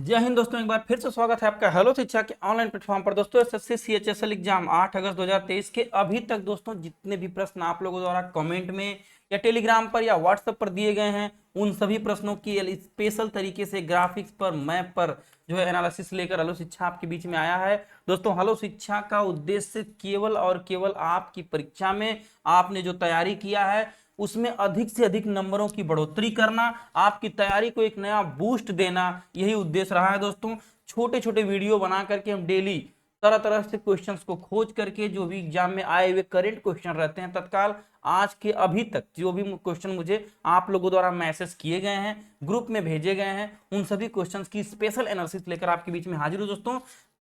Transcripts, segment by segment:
जय हिंद दोस्तों, एक बार फिर से स्वागत है आपका हेलो शिक्षा के ऑनलाइन प्लेटफॉर्म पर। दोस्तों एसएससी सीएचएसएल एग्जाम 8 अगस्त 2023 के अभी तक दोस्तों जितने भी प्रश्न आप लोगों द्वारा कमेंट में या टेलीग्राम पर या व्हाट्सएप पर दिए गए हैं, उन सभी प्रश्नों की स्पेशल तरीके से ग्राफिक्स पर, मैप पर जो है एनालिसिस लेकर हेलो शिक्षा आपके बीच में आया है। दोस्तों हेलो शिक्षा का उद्देश्य केवल और केवल आपकी परीक्षा में आपने जो तैयारी किया है उसमें अधिक से अधिक नंबरों की बढ़ोतरी करना, आपकी तैयारी को एक नया बूस्ट देना, यही उद्देश्य रहा है। दोस्तों छोटे छोटे वीडियो बना करके हम डेली तरह तरह से क्वेश्चंस को खोज करके जो भी एग्जाम में आए हुए करेंट क्वेश्चन रहते हैं तत्काल आज के अभी तक जो भी क्वेश्चन मुझे आप लोगों द्वारा मैसेज किए गए हैं, ग्रुप में भेजे गए हैं, उन सभी क्वेश्चंस की स्पेशल एनालिसिस लेकर आपके बीच में हाजिर हूं दोस्तों।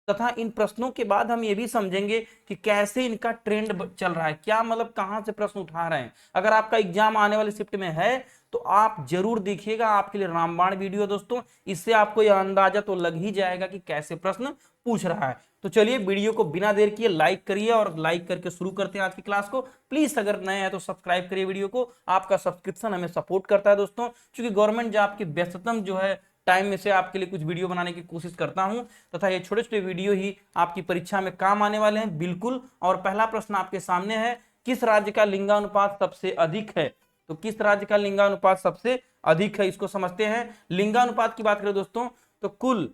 तथा इन प्रश्नों के बाद हम ये भी समझेंगे कि कैसे इनका ट्रेंड चल रहा है, क्या मतलब कहां से प्रश्न उठा रहे हैं। अगर आपका एग्जाम आने वाले शिफ्ट में है तो आप जरूर देखिएगा, आपके लिए रामबाण वीडियो दोस्तों। इससे आपको यह अंदाजा तो लग ही जाएगा कि कैसे प्रश्न पूछ रहा है। तो चलिए वीडियो को बिना देर किए लाइक करिए और लाइक करके शुरू करते हैं आज की क्लास को। प्लीज अगर नए हैं तो सब्सक्राइब करिए वीडियो को, आपका सब्सक्रिप्शन हमें सपोर्ट करता है दोस्तों। क्योंकि गवर्नमेंट जॉब की व्यस्ततम जो है टाइम में से आपके लिए कुछ वीडियो बनाने की कोशिश करता हूं तथा ये छोटे छोटे वीडियो ही आपकी परीक्षा में काम आने वाले हैं बिल्कुल। और पहला प्रश्न आपके सामने है, किस राज्य का लिंगानुपात सबसे अधिक है? तो किस राज्य का लिंगानुपात सबसे अधिक है इसको समझते हैं। लिंगानुपात की बात करें दोस्तों तो कुल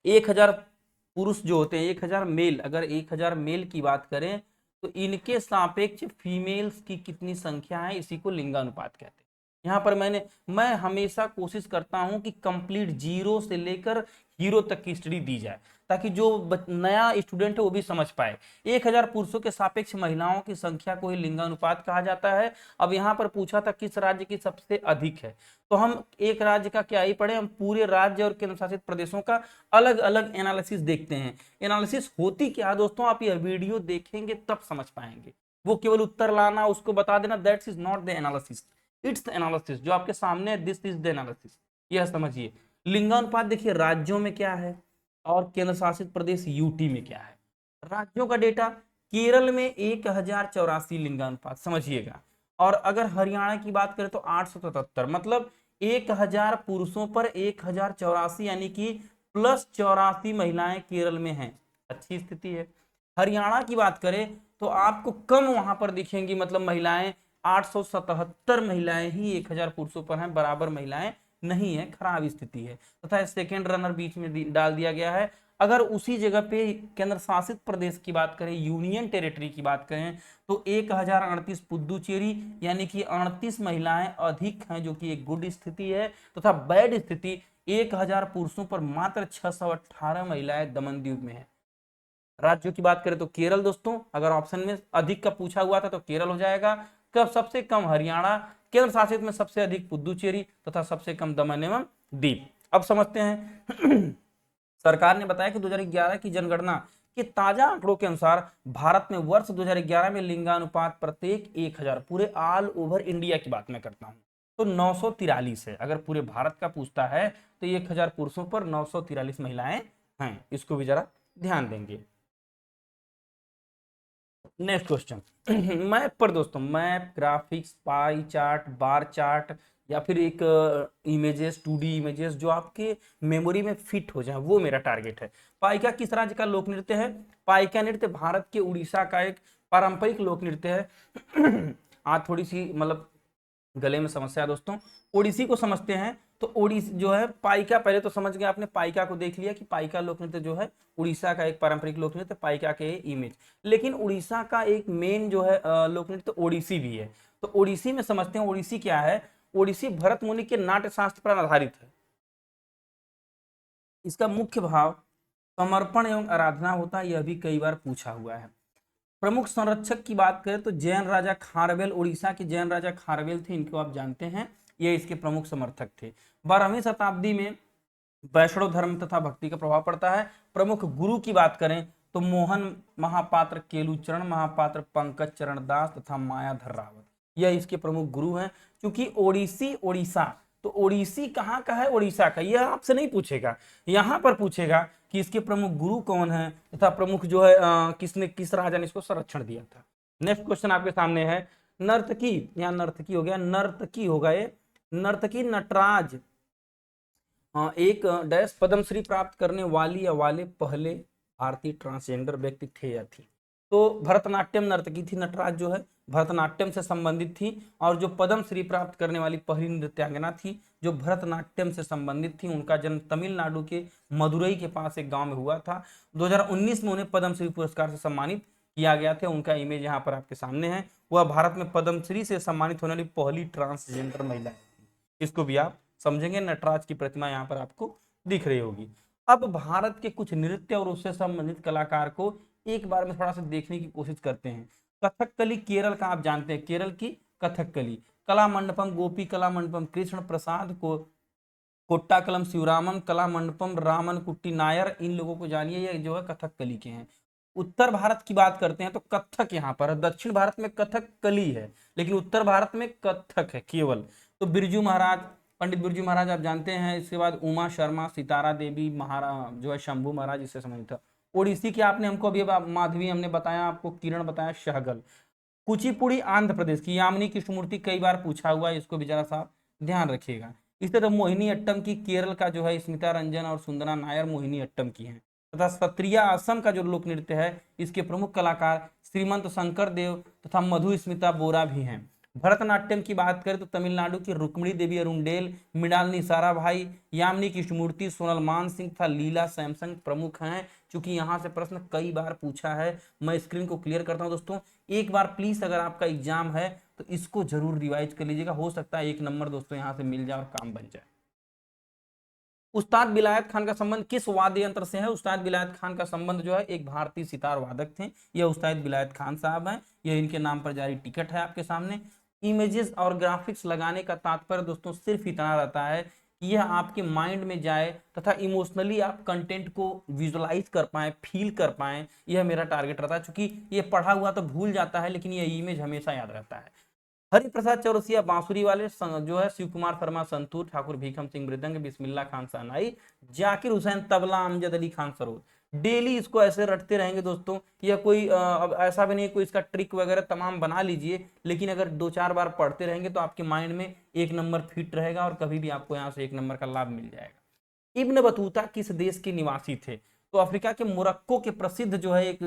1000 पुरुष जो होते हैं, 1000 मेल, अगर 1000 मेल की बात करें तो इनके सापेक्ष फीमेल्स की कितनी संख्या है, इसी को लिंगानुपात कहते हैं। यहाँ पर मैं हमेशा कोशिश करता हूं कि कंप्लीट जीरो से लेकर हीरो तक की स्टडी दी जाए ताकि जो नया स्टूडेंट है वो भी समझ पाए। 1000 पुरुषों के सापेक्ष महिलाओं की संख्या को ही लिंगानुपात कहा जाता है। अब यहाँ पर पूछा था किस राज्य की सबसे अधिक है, तो हम एक राज्य का क्या ही पढ़े, हम पूरे राज्य और केंद्र शासित प्रदेशों का अलग अलग एनालिसिस देखते हैं। एनालिसिस होती क्या है दोस्तों, आप यह वीडियो देखेंगे तब समझ पाएंगे। वो केवल उत्तर लाना, उसको बता देना, that's is not the analysis, it's the analysis. जो आपके सामने है, दिस इज द एनालिसिस, यह समझिए। लिंगानुपात देखिए राज्यों में क्या है और केंद्र शासित प्रदेश यूटी में क्या है। राज्यों का डेटा, केरल में 1084 लिंगानुपात समझिएगा। और अगर हरियाणा की बात करें तो 877, मतलब 1000 पुरुषों पर 1084 यानी कि प्लस 84 महिलाएं केरल में हैं, अच्छी स्थिति है। हरियाणा की बात करें तो आपको कम वहां पर दिखेंगी, मतलब महिलाएं 877 महिलाएं ही 1000 पुरुषों पर हैं, बराबर महिलाएं नहीं है, खराब स्थिति है। तथा सेकेंड रनर बीच में डाल दिया गया है। अगर उसी जगह पे केंद्र शासित प्रदेश की बात करें, यूनियन टेरिटरी की बात करें तो 1038 पुद्दुचेरी यानी कि 38 महिलाएं अधिक हैं, जो कि एक गुड स्थिति है। तथा बैड स्थिति 1000 पुरुषों पर मात्र 618 महिलाएं दमनदीव में है। राज्यों की बात करें तो केरल दोस्तों, अगर ऑप्शन में अधिक का पूछा हुआ था तो केरल हो जाएगा। कब सबसे कम हरियाणा, केंद्र शासित में सबसे अधिक पुद्दुचेरी तथा सबसे कम दमन एवं दीव। अब समझते हैं सरकार ने बताया कि 2011 की जनगणना के ताजा आंकड़ों के अनुसार भारत में वर्ष 2011 में लिंगानुपात प्रत्येक 1000, पूरे ऑल ओवर इंडिया की बात मैं करता हूं तो 943 है। अगर पूरे भारत का पूछता है तो 1000 पुरुषों पर 943 महिलाएं हैं, इसको भी जरा ध्यान देंगे। नेक्स्ट क्वेश्चन मैप पर दोस्तों, map, graphics, pie chart, bar chart या फिर एक इमेजेस, 2D इमेजेस जो आपके मेमोरी में फिट हो जाए, वो मेरा टारगेट है। पाइका किस राज्य का लोक नृत्य है? पाइका नृत्य भारत के उड़ीसा का एक पारंपरिक लोक नृत्य है। आज थोड़ी सी मतलब गले में समस्या है दोस्तों। ओडिसी को समझते हैं तो ओडिसी जो है, पाइका पहले तो समझ गए आपने, पाइका को देख लिया कि पाइका लोक नृत्य जो है उड़ीसा का एक पारंपरिक लोक नृत्य, पाइका के इमेज। लेकिन उड़ीसा का एक मेन जो है लोक नृत्य ओडिसी भी है। तो ओडिसी में समझते हैं, ओडिसी क्या है। ओडिसी भरत मुनि के नाट्य शास्त्र पर आधारित है। इसका मुख्य भाव समर्पण एवं आराधना होता है, यह भी कई बार पूछा हुआ है। प्रमुख संरक्षक की बात करें तो जैन राजा खारवेल, उड़ीसा के जैन राजा खारवेल थे, इनको आप जानते हैं, ये इसके प्रमुख समर्थक थे। 12वीं शताब्दी में वैष्णव धर्म तथा भक्ति का प्रभाव पड़ता है। प्रमुख गुरु की बात करें तो मोहन महापात्र, केलुचरण महापात्र, पंकज चरण दास तथा मायाधर रावत, यह इसके प्रमुख गुरु हैं। क्योंकि ओडिसी ओडिशा, तो ओडिसी कहाँ का है? ओडिशा का। यह आपसे नहीं पूछेगा, यहाँ पर पूछेगा कि इसके प्रमुख गुरु कौन है तथा प्रमुख जो है किसने, किस राजा ने इसको संरक्षण दिया था। नेक्स्ट क्वेश्चन आपके सामने है, नर्तकी, यहाँ नर्तकी हो गया, नर्तकी होगा ये, नर्तकी नटराज एक डैश पद्मश्री प्राप्त करने वाली या वाले पहले भारतीय ट्रांसजेंडर व्यक्ति थे या थी। तो भरतनाट्यम नर्तकी थी, नटराज जो है भरतनाट्यम से संबंधित थी, और जो पद्मश्री प्राप्त करने वाली पहली नृत्यांगना थी जो भरतनाट्यम से संबंधित थी, उनका जन्म तमिलनाडु के मदुरई के पास एक गांव में हुआ था। 2019 में उन्हें पद्मश्री पुरस्कार से सम्मानित किया गया था। उनका इमेज यहाँ पर आपके सामने है। वह भारत में पद्मश्री से सम्मानित होने वाली पहली ट्रांसजेंडर महिला है। इसको भी आप समझेंगे। नटराज की प्रतिमा यहाँ पर आपको दिख रही होगी। अब भारत के कुछ नृत्य और उससे संबंधित कलाकार को एक बार में थोड़ा सा देखने की कोशिश करते हैं। कथकली केरल का आप जानते हैं, केरल की कथकली। कला मंडपम गोपी कला मंडपम कृष्ण प्रसाद को कोट्टाकलम शिवरामन कला मंडपम रामन कुट्टी नायर, इन लोगों को जानिए, ये जो है कथकली के हैं। उत्तर भारत की बात करते हैं तो कथक यहाँ पर है। दक्षिण भारत में कथकली है, लेकिन उत्तर भारत में कथक है केवल। तो बिरजू महाराज, पंडित बिरजू महाराज आप जानते हैं। इसके बाद उमा शर्मा, सितारा देवी, महाराज जो है शंभू महाराज, इससे संबंधित था। ओडिसी के आपने हमको अभी माधवी हमने बताया, आपको किरण बताया, सहगल। कुचिपुड़ी आंध्र प्रदेश की यामिनी कृष्णमूर्ति, कई बार पूछा हुआ है, इसको भी जरा सा ध्यान रखिएगा। इस तरह मोहिनी अट्टम की केरल का जो है स्मिता रंजन और सुंदरा नायर मोहिनी अट्टम की हैं। तथा सत्रिया असम का जो लोक नृत्य है, इसके प्रमुख कलाकार श्रीमंत शंकर देव तथा मधु स्मिता बोरा भी हैं। भरतनाट्यम की बात करें तो तमिलनाडु की रुक्मिणी देवी अरुंडेल, मृणालिनी साराभाई, यामिनी कृष्णमूर्ति, सोनल मान सिंह तथा लीला सैमसंग प्रमुख हैं। चूंकि यहाँ से प्रश्न कई बार पूछा है, मैं स्क्रीन को क्लियर करता हूँ दोस्तों। एक बार प्लीज अगर आपका एग्जाम है तो इसको जरूर रिवाइज कर लीजिएगा, हो सकता है 1 नंबर दोस्तों यहाँ से मिल जाए और काम बन जाए। उस्ताद विलायत खान का संबंध किस वाद्य यंत्र से है? उस्ताद विलायत खान का संबंध जो है एक भारतीय सितार वादक थे, यह उस्ताद विलायत खान साहब हैं। यह इनके नाम पर जारी टिकट है आपके सामने। इमेजेस और ग्राफिक्स लगाने का तात्पर्य दोस्तों सिर्फ इतना रहता है कि यह आपके माइंड में जाए तथा इमोशनली आप कंटेंट को विजुअलाइज कर पाए, फील कर पाए, यह मेरा टारगेट रहता है। चूंकि ये पढ़ा हुआ तो भूल जाता है, लेकिन यह इमेज हमेशा याद रहता है। हरिप्रसाद चौरसिया बांसुरी वाले, जो है शिव कुमार शर्मा संतूर, ठाकुर भीखम सिंह मृदंग, बिस्मिल्लाह खान शहनाई, जाकिर हुसैन तबला, अमजद अली खान सरोद। डेली इसको ऐसे रटते रहेंगे दोस्तों। यह कोई अब ऐसा भी नहीं कोई इसका ट्रिक वगैरह तमाम बना लीजिए, लेकिन अगर 2-4 बार पढ़ते रहेंगे तो आपके माइंड में 1 नंबर फिट रहेगा और कभी भी आपको यहाँ से 1 नंबर का लाभ मिल जाएगा। इब्न बतूता किस देश के निवासी थे? तो अफ्रीका के मोरक्को के प्रसिद्ध जो है एक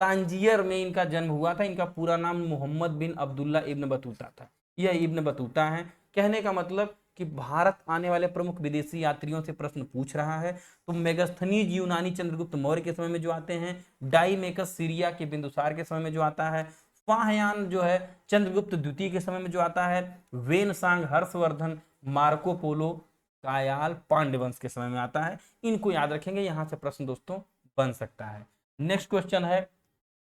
तांजियर में इनका जन्म हुआ था। इनका पूरा नाम मोहम्मद बिन अब्दुल्ला इब्न बतूता था। यह इब्न बतूता है। कहने का मतलब कि भारत आने वाले प्रमुख विदेशी यात्रियों से प्रश्न पूछ रहा है। तो मेगास्थनीज यूनानी चंद्रगुप्त मौर्य के समय में जो आते हैं, डाईमेकस सीरिया के बिंदुसार के समय में जो आता है, फाहयान जो है चंद्रगुप्त द्वितीय के समय में जो आता है, Hiuen Tsang Harshavardhana, Marco Polo Kayal Pandya वंश के समय में आता है। इनको याद रखेंगे, यहां से प्रश्न दोस्तों बन सकता है। नेक्स्ट क्वेश्चन है।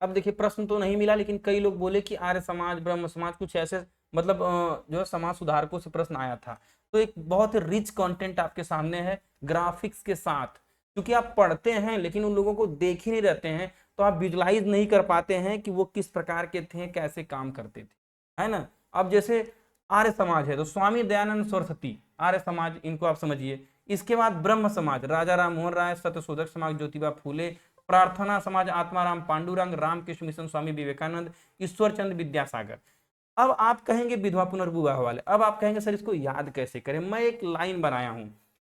अब देखिए प्रश्न तो नहीं मिला, लेकिन कई लोग बोले कि आर्य समाज, ब्रह्म समाज, कुछ ऐसे मतलब जो है समाज सुधारकों से प्रश्न आया था। तो एक बहुत ही रिच कंटेंट आपके सामने है ग्राफिक्स के साथ। क्योंकि आप पढ़ते हैं लेकिन उन लोगों को देख ही नहीं रहते हैं, तो आप विजुलाइज नहीं कर पाते हैं कि वो किस प्रकार के थे, कैसे काम करते थे, है ना। अब जैसे आर्य समाज है तो स्वामी दयानंद सरस्वती आर्य समाज, इनको आप समझिए। इसके बाद ब्रह्म समाज राजा राम मोहन राय, सत्यशोधक समाज ज्योतिबा फूले, प्रार्थना समाज आत्माराम पांडुरंग, रामकृष्ण मिशन स्वामी विवेकानंद, ईश्वर चंद्र विद्यासागर। अब आप कहेंगे विधवा पुनर्विवाह वाले, अब आप कहेंगे सर इसको याद कैसे करें? मैं एक लाइन बनाया हूं,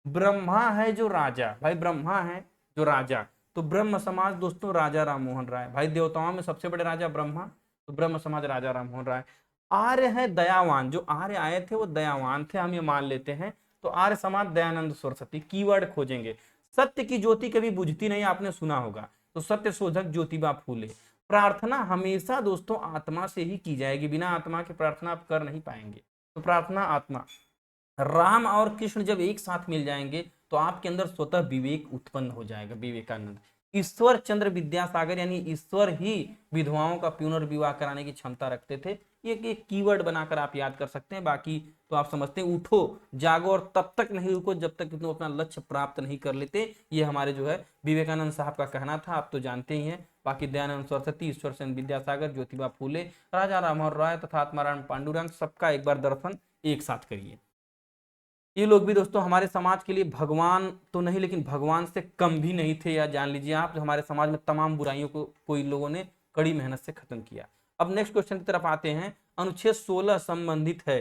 ब्रह्मा है जो राजा, भाई ब्रह्मा है जो राजा, तो ब्रह्म समाज दोस्तों राजा राम मोहन राय। भाई देवताओं में सबसे बड़े राजा ब्रह्मा, तो ब्रह्म समाज राजा राम मोहन राय। आर्य है दयावान, जो आर्य आए थे वो दयावान थे, हम ये मान लेते हैं। तो आर्य समाज दयानंद सरस्वती। कीवर्ड खोजेंगे। सत्य की ज्योति कभी बुझती नहीं, आपने सुना होगा, तो सत्य शोधक ज्योतिबा फूले। प्रार्थना हमेशा दोस्तों आत्मा से ही की जाएगी, बिना आत्मा के प्रार्थना आप कर नहीं पाएंगे, तो प्रार्थना आत्मा। राम और कृष्ण जब एक साथ मिल जाएंगे तो आपके अंदर स्वतः विवेक उत्पन्न हो जाएगा, विवेकानंद। ईश्वर चंद्र विद्यासागर, यानी ईश्वर ही विधवाओं का पुनर्विवाह कराने की क्षमता रखते थे। ये एक कीवर्ड बनाकर आप याद कर सकते हैं। बाकी तो आप समझते हैं, उठो जागो और तब तक नहीं रुको जब तक तुम अपना लक्ष्य प्राप्त नहीं कर लेते। ये हमारे जो है विवेकानंद साहब का कहना था, आप तो जानते ही हैं। बाकी दयानंद सरस्वती, ईश्वर चंद्र विद्यासागर, ज्योतिबा फूले, राजा राममोहन राय तथा आत्माराम पांडुरंग, सबका एक बार दर्शन एक साथ करिए। ये लोग भी दोस्तों हमारे समाज के लिए भगवान तो नहीं, लेकिन भगवान से कम भी नहीं थे, या जान लीजिए आप, जो हमारे समाज में तमाम बुराइयों को कोई लोगों ने कड़ी मेहनत से खत्म किया। अब नेक्स्ट क्वेश्चन की तरफ आते हैं। अनुच्छेद 16 संबंधित है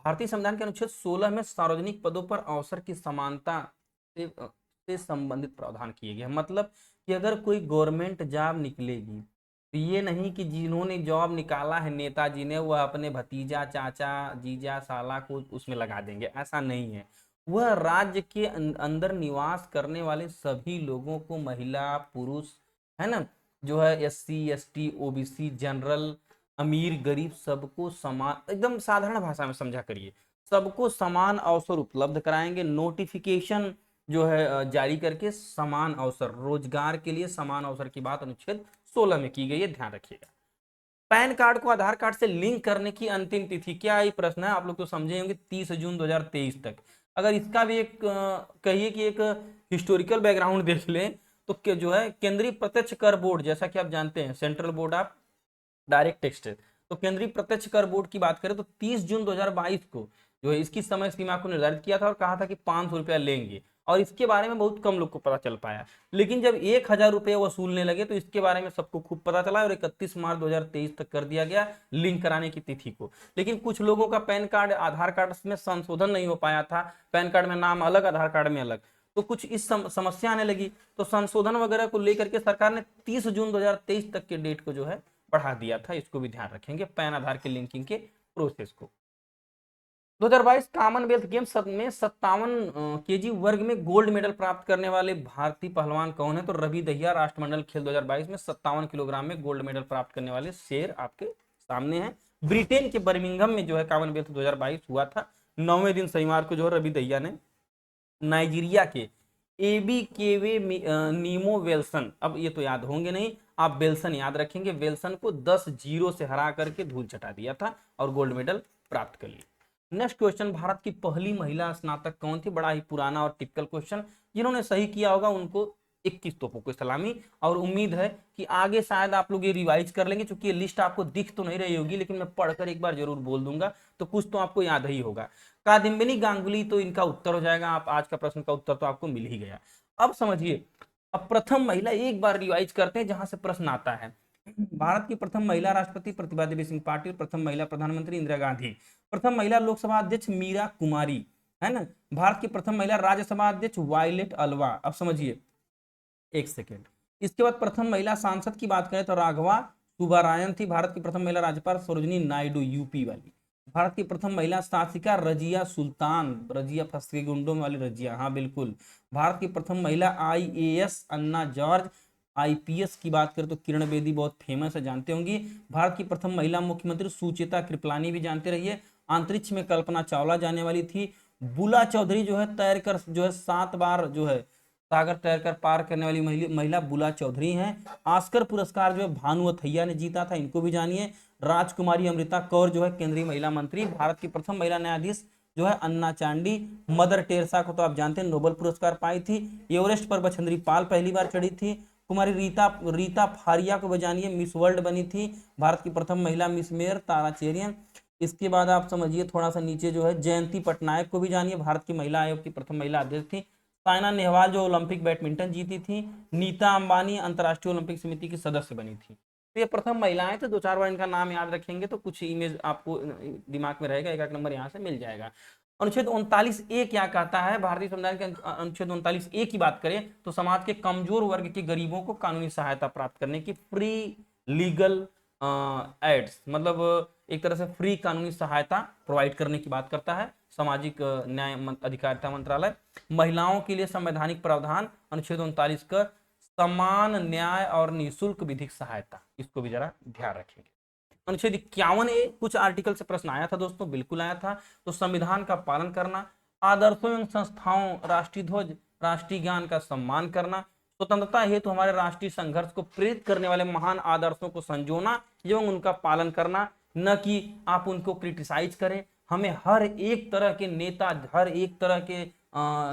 भारतीय संविधान के अनुच्छेद 16 में सार्वजनिक पदों पर अवसर की समानता से संबंधित प्रावधान किए गए हैं। मतलब कि अगर कोई गवर्नमेंट जॉब निकलेगी तो ये नहीं कि जिन्होंने जॉब निकाला है नेताजी ने वह अपने भतीजा, चाचा, जीजा, साला को उसमें लगा देंगे, ऐसा नहीं है। वह राज्य के अंदर निवास करने वाले सभी लोगों को, महिला, पुरुष, है ना, जो है SC ST OBC, जनरल, अमीर, गरीब, सबको समान, एकदम साधारण भाषा में समझा करिए, सबको समान अवसर उपलब्ध कराएंगे। नोटिफिकेशन जो है जारी करके समान अवसर, रोजगार के लिए समान अवसर की बात अनुच्छेद 16 में की गई है, ध्यान रखिएगा। पैन कार्ड को आधार कार्ड से लिंक करने की अंतिम तिथि क्या है, ये प्रश्न है, आप लोग तो समझे होंगे 30 जून 2023 तक। अगर इसका भी एक कहिए कि एक हिस्टोरिकल बैकग्राउंड देख लें तो जो है केंद्रीय प्रत्यक्ष कर बोर्ड, जैसा कि आप जानते हैं central board of direct tax, तो केंद्रीय प्रत्यक्ष कर बोर्ड की बात करें तो 30 जून 2022 को जो है इसकी समय सीमा को निर्धारित किया था और कहा था कि 500 रुपया लेंगे, और इसके बारे में बहुत कम लोग को पता चल पाया। लेकिन जब 1000 रुपये वसूलने लगे तो इसके बारे में सबको खूब पता चला और 31 मार्च 2023 तक कर दिया गया लिंक कराने की तिथि को। लेकिन कुछ लोगों का पैन कार्ड आधार कार्ड में संशोधन नहीं हो पाया था, पैन कार्ड में नाम अलग, आधार कार्ड में अलग, तो कुछ इस समस्या आने लगी, तो संशोधन वगैरह को लेकर के सरकार ने 30 जून 2023 तक के डेट को जो है बढ़ा दिया था। इसको भी ध्यान रखेंगे पैन आधार के लिंकिंग के प्रोसेस को। 2022 कॉमनवेल्थ गेम्स में 57 केजी वर्ग में गोल्ड मेडल प्राप्त करने वाले भारतीय पहलवान कौन है, तो रवि दहिया राष्ट्रमंडल खेल 2022 में 57 किलोग्राम में गोल्ड मेडल प्राप्त करने वाले शेर आपके सामने हैं। ब्रिटेन के बर्मिंघम में जो है कॉमनवेल्थ 2022 हुआ था, 9वें दिन शनिवार को जो है रवि दहिया ने नाइजीरिया के एबी केवे नीमो वेल्सन, अब ये तो याद होंगे नहीं, आप बेल्सन याद रखेंगे, वेल्सन को 10-0 से हरा करके धूल चटा दिया था और गोल्ड मेडल प्राप्त कर लिया। नेक्स्ट क्वेश्चन, भारत की पहली महिला स्नातक कौन थी, बड़ा ही पुराना और टिपिकल क्वेश्चन, जिन्होंने सही किया होगा उनको 21 तोपों की सलामी, और उम्मीद है कि आगे शायद आप लोग ये रिवाइज कर लेंगे, क्योंकि ये लिस्ट आपको दिख तो नहीं रही होगी लेकिन मैं पढ़कर एक बार जरूर बोल दूंगा तो कुछ तो आपको याद ही होगा। कादम्बिनी गांगुली तो इनका उत्तर हो जाएगा, आप आज का प्रश्न का उत्तर तो आपको मिल ही गया। अब समझिए, अब प्रथम महिला एक बार रिवाइज करते हैं जहां से प्रश्न आता है। भारत की प्रथम महिला राष्ट्रपति प्रतिभा देवी सिंह पाटिल, प्रथम महिला प्रधानमंत्री इंदिरा गांधी, प्रथम महिला लोकसभा अध्यक्ष मीरा कुमारी, है ना, भारत की प्रथम महिला राज्यसभा अध्यक्ष वायलेट अलवा। अब समझिए एक सेकेंड, इसके बाद प्रथम महिला सांसद की बात करें तो राघवा सुब्बारायन थी, भारत की प्रथम महिला राज्यपाल सरोजिनी नायडू यूपी वाली, भारत की प्रथम महिला शासिका रजिया सुल्तान, रजिया फंस गई गुंडों वाली रजिया, हाँ बिल्कुल, भारत की प्रथम महिला IAS अन्ना जॉर्ज, IPS की बात करें तो किरण बेदी बहुत फेमस है, जानते होंगी, भारत की प्रथम महिला मुख्यमंत्री सुचेता कृपलानी भी जानते रहिए, अंतरिक्ष में कल्पना चावला जाने वाली थी, बुला चौधरी जो है तैरकर जो है 7 बार जो है सागर तैरकर पार करने वाली महिला बुला चौधरी हैं। ऑस्कर पुरस्कार जो है भानु अथैया ने जीता था, इनको भी जानिए। राजकुमारी अमृता कौर जो है केंद्रीय महिला मंत्री, भारत की प्रथम महिला न्यायाधीश जो है अन्ना चांडी, मदर टेरेसा को तो आप जानते हैं नोबेल पुरस्कार पाई थी, एवरेस्ट पर बछेंद्री पाल पहली बार चढ़ी थी, कुमारी रीता फारिया को भी जानिए, मिस वर्ल्ड बनी थी, भारत की प्रथम महिला मिस मेयर तारा चेरियन। इसके बाद आप समझिए थोड़ा सा नीचे जो है जयंती पटनायक को भी जानिए, भारत की महिला आयोग की प्रथम महिला अध्यक्ष थी, साइना नेहवाल जो ओलंपिक बैडमिंटन जीती थी, नीता अंबानी अंतर्राष्ट्रीय ओलंपिक समिति की सदस्य बनी थी। तो ये प्रथम महिलाएं थे, 2-4 बार इनका नाम याद रखेंगे तो कुछ इमेज आपको दिमाग में रहेगा, एक नंबर यहाँ से मिल जाएगा। अनुच्छेद 39A क्या कहता है, भारतीय संविधान के अनुच्छेद 39A की बात करें तो समाज के कमजोर वर्ग के गरीबों को कानूनी सहायता प्राप्त करने की फ्री लीगल एड्स, मतलब एक तरह से फ्री कानूनी सहायता प्रोवाइड करने की बात करता है सामाजिक न्याय अधिकारिता मंत्रालय। महिलाओं के लिए संवैधानिक प्रावधान अनुच्छेद 39 का समान न्याय और निःशुल्क विधिक सहायता, इसको भी जरा ध्यान रखेंगे। अनुच्छेद 51A कुछ आर्टिकल से प्रश्न आया था दोस्तों, बिल्कुल आया था, तो संविधान का पालन करना, आदर्शों एवं संस्थाओं, राष्ट्रीय ध्वज, राष्ट्रीय ज्ञान का सम्मान करना, स्वतंत्रता हेतु हमारे राष्ट्रीय संघर्ष को प्रेरित करने वाले महान आदर्शों को संजोना एवं उनका पालन करना, न कि आप उनको क्रिटिसाइज करें। हमें हर एक तरह के नेता, हर एक तरह के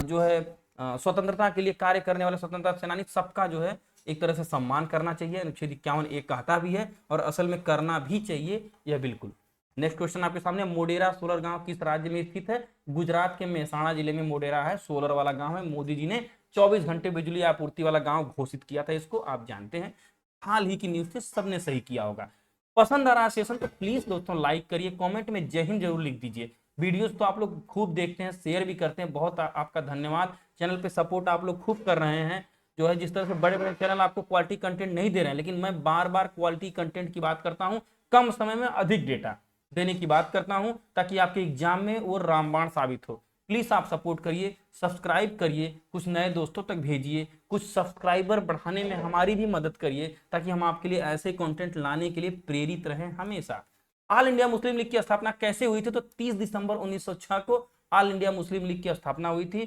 जो है स्वतंत्रता के लिए कार्य करने वाले स्वतंत्रता सेनानी, सबका जो है एक तरह से सम्मान करना चाहिए, अनुच्छेद 51A कहता भी है और असल में करना भी चाहिए, यह बिल्कुल। नेक्स्ट क्वेश्चन आपके सामने, मोडेरा सोलर गांव किस राज्य में स्थित है, गुजरात के मेहसाणा जिले में मोडेरा है, सोलर वाला गांव है, मोदी जी ने 24 घंटे बिजली आपूर्ति वाला गांव घोषित किया था इसको, आप जानते हैं, हाल ही की न्यूज से सबने सही किया होगा। पसंद आ रहा सेशन तो प्लीज दोस्तों लाइक करिए, कमेंट में जय हिंद जरूर लिख दीजिए। वीडियोस तो आप लोग खूब देखते हैं, शेयर भी करते हैं, बहुत आपका धन्यवाद। चैनल पे सपोर्ट आप लोग खूब कर रहे हैं। जो है जिस तरह से बड़े बड़े चैनल आपको क्वालिटी कंटेंट नहीं दे रहे हैं, लेकिन मैं बार बार क्वालिटी कंटेंट की बात करता हूँ, कम समय में अधिक डेटा देने की बात करता हूं, ताकि आपके एग्जाम में वो रामबाण साबित हो। प्लीज आप सपोर्ट करिए, सब्सक्राइब करिए, कुछ नए दोस्तों तक भेजिए, कुछ सब्सक्राइबर बढ़ाने में हमारी भी मदद करिए, ताकि हम आपके लिए ऐसे कंटेंट लाने के लिए प्रेरित रहें हमेशा। ऑल इंडिया मुस्लिम लीग की स्थापना कैसे हुई थी? तो 30 दिसंबर 1906 को ऑल इंडिया मुस्लिम लीग की स्थापना हुई थी।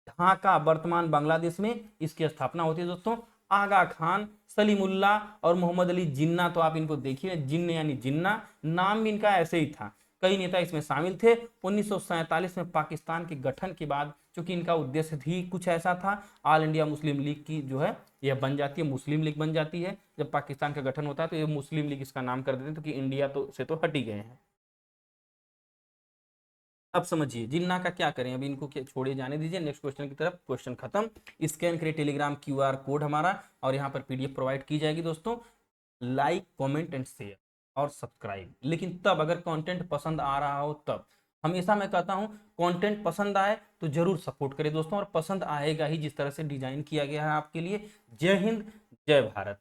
ढाका वर्तमान बांग्लादेश में इसकी स्थापना होती है दोस्तों। आगा खान, सलीमुल्लाह और मोहम्मद अली जिन्ना, तो आप इनको देखिए, जिन्न यानी जिन्ना, नाम भी इनका ऐसे ही था। कई नेता इसमें शामिल थे। 1947 में पाकिस्तान के गठन के बाद, चूंकि इनका उद्देश्य भी कुछ ऐसा था, ऑल इंडिया मुस्लिम लीग की जो है यह बन जाती है, मुस्लिम लीग बन जाती है। जब पाकिस्तान का गठन होता है तो ये मुस्लिम लीग इसका नाम कर देते हैं, क्योंकि इंडिया तो से तो हट ही गए हैं। अब समझिए जिन्ना का क्या करें, अभी इनको क्या छोड़िए, जाने दीजिए। नेक्स्ट क्वेश्चन की तरफ। क्वेश्चन खत्म। स्कैन करिए टेलीग्राम क्यूआर कोड हमारा, और यहाँ पर पीडीएफ प्रोवाइड की जाएगी दोस्तों। लाइक, कमेंट एंड शेयर और सब्सक्राइब, लेकिन तब अगर कंटेंट पसंद आ रहा हो तब। हमेशा मैं कहता हूं कंटेंट पसंद आए तो जरूर सपोर्ट करें दोस्तों, और पसंद आएगा ही जिस तरह से डिजाइन किया गया है आपके लिए। जय हिंद, जय भारत।